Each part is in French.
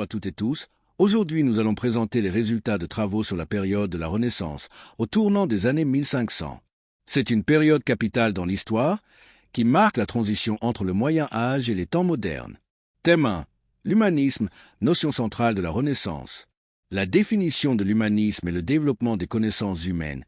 à toutes et tous. Aujourd'hui, nous allons présenter les résultats de travaux sur la période de la Renaissance, au tournant des années 1500. C'est une période capitale dans l'histoire qui marque la transition entre le Moyen Âge et les temps modernes. Thème 1. L'humanisme, notion centrale de la Renaissance. La définition de l'humanisme est le développement des connaissances humaines,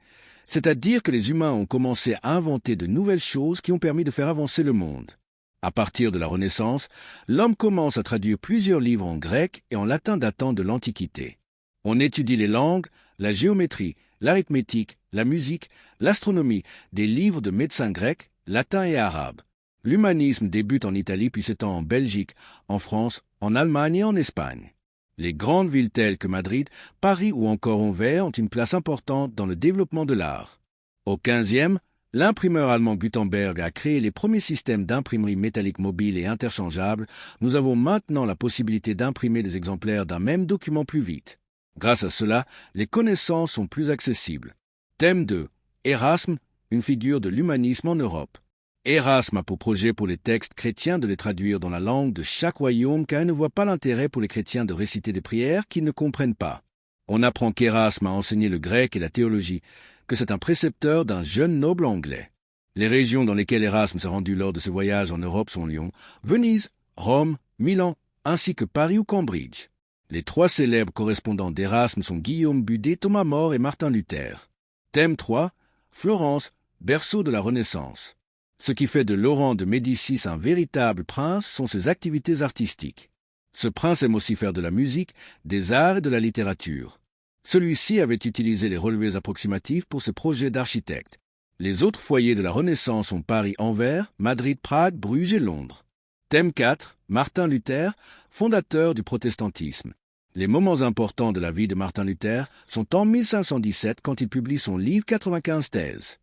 c'est-à-dire que les humains ont commencé à inventer de nouvelles choses qui ont permis de faire avancer le monde. À partir de la Renaissance, l'homme commence à traduire plusieurs livres en grec et en latin datant de l'Antiquité. On étudie les langues, la géométrie, l'arithmétique, la musique, l'astronomie, des livres de médecins grecs, latins et arabes. L'humanisme débute en Italie puis s'étend en Belgique, en France, en Allemagne et en Espagne. Les grandes villes telles que Madrid, Paris ou encore Anvers ont une place importante dans le développement de l'art. Au XVe, l'imprimeur allemand Gutenberg a créé les premiers systèmes d'imprimerie métallique mobile et interchangeable. Nous avons maintenant la possibilité d'imprimer des exemplaires d'un même document plus vite. Grâce à cela, les connaissances sont plus accessibles. Thème 2. Érasme, une figure de l'humanisme en Europe. Érasme a pour projet pour les textes chrétiens de les traduire dans la langue de chaque royaume car il ne voit pas l'intérêt pour les chrétiens de réciter des prières qu'ils ne comprennent pas. On apprend qu'Érasme a enseigné le grec et la théologie, que c'est un précepteur d'un jeune noble anglais. Les régions dans lesquelles Érasme s'est rendu lors de ses voyages en Europe sont Lyon, Venise, Rome, Milan, ainsi que Paris ou Cambridge. Les trois célèbres correspondants d'Érasme sont Guillaume Budet, Thomas More et Martin Luther. Thème 3. Florence, berceau de la Renaissance. Ce qui fait de Laurent de Médicis un véritable prince sont ses activités artistiques. Ce prince aime aussi faire de la musique, des arts et de la littérature. Celui-ci avait utilisé les relevés approximatifs pour ses projets d'architecte. Les autres foyers de la Renaissance sont Paris, Anvers, Madrid, Prague, Bruges et Londres. Thème 4. Martin Luther, fondateur du protestantisme. Les moments importants de la vie de Martin Luther sont en 1517 quand il publie son livre 95 thèses.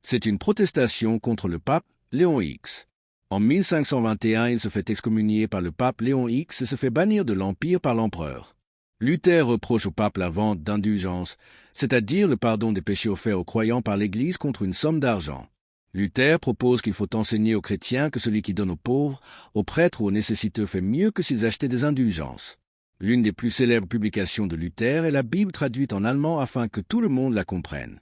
C'est une protestation contre le pape Léon X. En 1521, il se fait excommunier par le pape Léon X et se fait bannir de l'Empire par l'empereur. Luther reproche au pape la vente d'indulgences, c'est-à-dire le pardon des péchés offerts aux croyants par l'Église contre une somme d'argent. Luther propose qu'il faut enseigner aux chrétiens que celui qui donne aux pauvres, aux prêtres ou aux nécessiteux fait mieux que s'ils achetaient des indulgences. L'une des plus célèbres publications de Luther est la Bible traduite en allemand afin que tout le monde la comprenne.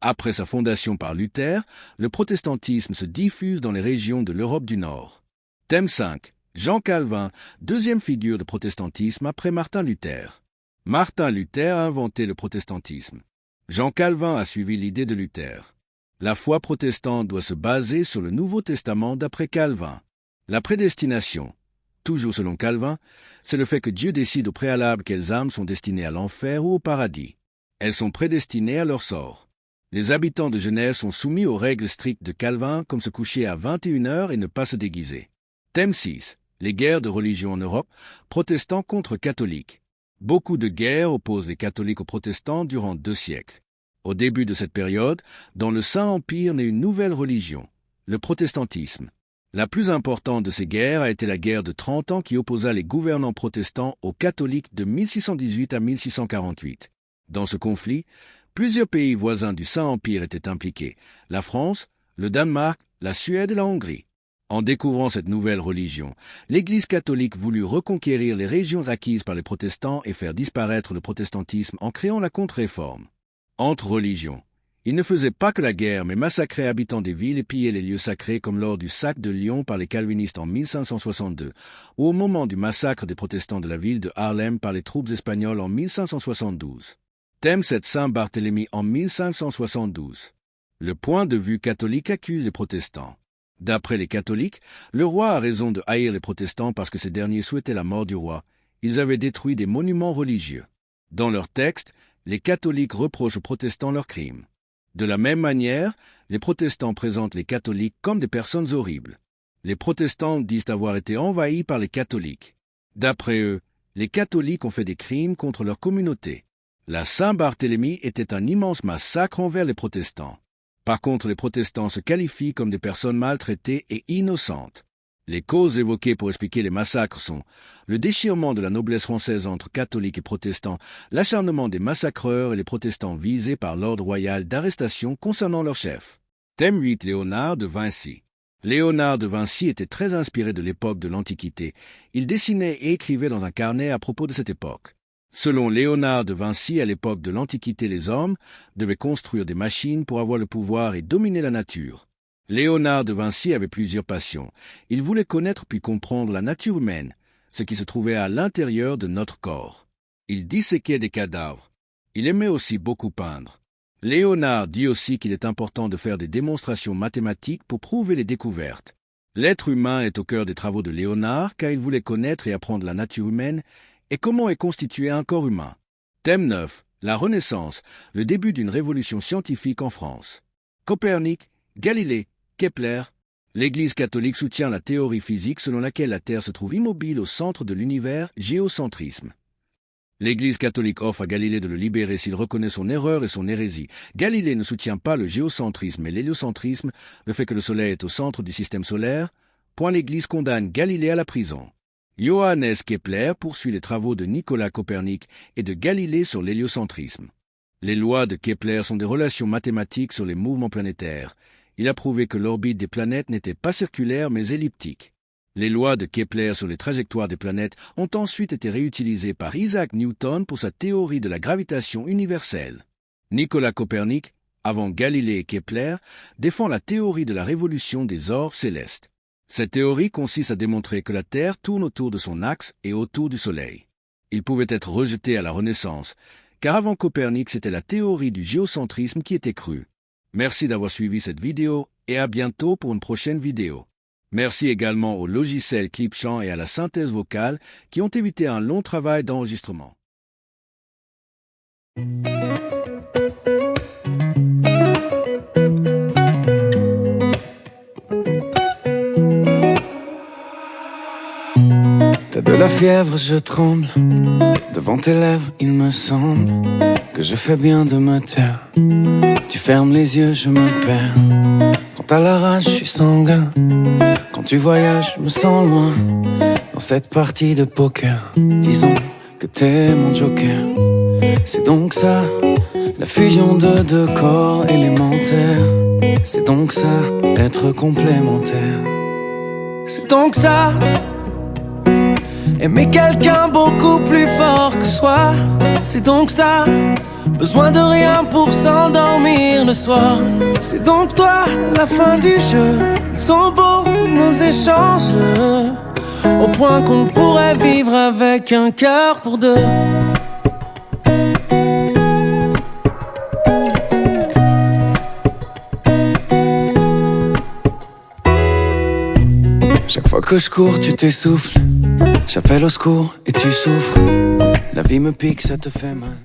Après sa fondation par Luther, le protestantisme se diffuse dans les régions de l'Europe du Nord. Thème 5. Jean Calvin, deuxième figure de protestantisme après Martin Luther. Martin Luther a inventé le protestantisme. Jean Calvin a suivi l'idée de Luther. La foi protestante doit se baser sur le Nouveau Testament d'après Calvin. La prédestination, toujours selon Calvin, c'est le fait que Dieu décide au préalable quelles âmes sont destinées à l'enfer ou au paradis. Elles sont prédestinées à leur sort. Les habitants de Genève sont soumis aux règles strictes de Calvin comme se coucher à 21h et ne pas se déguiser. Thème 6. Les guerres de religion en Europe, protestants contre catholiques. Beaucoup de guerres opposent les catholiques aux protestants durant 2 siècles. Au début de cette période, dans le Saint-Empire naît une nouvelle religion, le protestantisme. La plus importante de ces guerres a été la guerre de 30 ans qui opposa les gouvernants protestants aux catholiques de 1618 à 1648. Dans ce conflit, plusieurs pays voisins du Saint-Empire étaient impliqués, la France, le Danemark, la Suède et la Hongrie. En découvrant cette nouvelle religion, l'Église catholique voulut reconquérir les régions acquises par les protestants et faire disparaître le protestantisme en créant la contre-réforme. Entre religions, ils ne faisaient pas que la guerre, mais massacraient habitants des villes et pillaient les lieux sacrés comme lors du sac de Lyon par les calvinistes en 1562, ou au moment du massacre des protestants de la ville de Haarlem par les troupes espagnoles en 1572. Thème 7. Saint-Barthélemy en 1572. Le point de vue catholique accuse les protestants. D'après les catholiques, le roi a raison de haïr les protestants parce que ces derniers souhaitaient la mort du roi. Ils avaient détruit des monuments religieux. Dans leurs textes, les catholiques reprochent aux protestants leurs crimes. De la même manière, les protestants présentent les catholiques comme des personnes horribles. Les protestants disent avoir été envahis par les catholiques. D'après eux, les catholiques ont fait des crimes contre leur communauté. La Saint-Barthélemy était un immense massacre envers les protestants. Par contre, les protestants se qualifient comme des personnes maltraitées et innocentes. Les causes évoquées pour expliquer les massacres sont le déchirement de la noblesse française entre catholiques et protestants, l'acharnement des massacreurs et les protestants visés par l'ordre royal d'arrestation concernant leur chef. Thème 8. Léonard de Vinci. Léonard de Vinci était très inspiré de l'époque de l'Antiquité. Il dessinait et écrivait dans un carnet à propos de cette époque. Selon Léonard de Vinci, à l'époque de l'Antiquité, les hommes devaient construire des machines pour avoir le pouvoir et dominer la nature. Léonard de Vinci avait plusieurs passions. Il voulait connaître puis comprendre la nature humaine, ce qui se trouvait à l'intérieur de notre corps. Il disséquait des cadavres. Il aimait aussi beaucoup peindre. Léonard dit aussi qu'il est important de faire des démonstrations mathématiques pour prouver les découvertes. L'être humain est au cœur des travaux de Léonard car il voulait connaître et apprendre la nature humaine et comment est constitué un corps humain. Thème 9. La Renaissance, le début d'une révolution scientifique en France. Copernic, Galilée, Kepler. L'Église catholique soutient la théorie physique selon laquelle la Terre se trouve immobile au centre de l'univers, géocentrisme. L'Église catholique offre à Galilée de le libérer s'il reconnaît son erreur et son hérésie. Galilée ne soutient pas le géocentrisme et l'héliocentrisme, le fait que le Soleil est au centre du système solaire. L'Église condamne Galilée à la prison. Johannes Kepler poursuit les travaux de Nicolas Copernic et de Galilée sur l'héliocentrisme. Les lois de Kepler sont des relations mathématiques sur les mouvements planétaires. Il a prouvé que l'orbite des planètes n'était pas circulaire mais elliptique. Les lois de Kepler sur les trajectoires des planètes ont ensuite été réutilisées par Isaac Newton pour sa théorie de la gravitation universelle. Nicolas Copernic, avant Galilée et Kepler, défend la théorie de la révolution des orbes célestes. Cette théorie consiste à démontrer que la Terre tourne autour de son axe et autour du Soleil. Il pouvait être rejeté à la Renaissance, car avant Copernic, c'était la théorie du géocentrisme qui était crue. Merci d'avoir suivi cette vidéo et à bientôt pour une prochaine vidéo. Merci également au logiciel Clipchamp et à la synthèse vocale qui ont évité un long travail d'enregistrement. T'as de la fièvre, je tremble. Devant tes lèvres, il me semble que je fais bien de me taire. Tu fermes les yeux, je me perds. Quand t'as la rage, je suis sanguin. Quand tu voyages, je me sens loin. Dans cette partie de poker, disons que t'es mon joker. C'est donc ça, la fusion de deux corps élémentaires. C'est donc ça, être complémentaire. C'est donc ça, aimer quelqu'un beaucoup plus fort que soi. C'est donc ça, besoin de rien pour s'endormir le soir. C'est donc toi, la fin du jeu. Ils sont beaux nos échanges, au point qu'on pourrait vivre avec un cœur pour deux. Chaque fois que je cours, tu t'essouffles. J'appelle au secours et tu souffres. La vie me pique, ça te fait mal.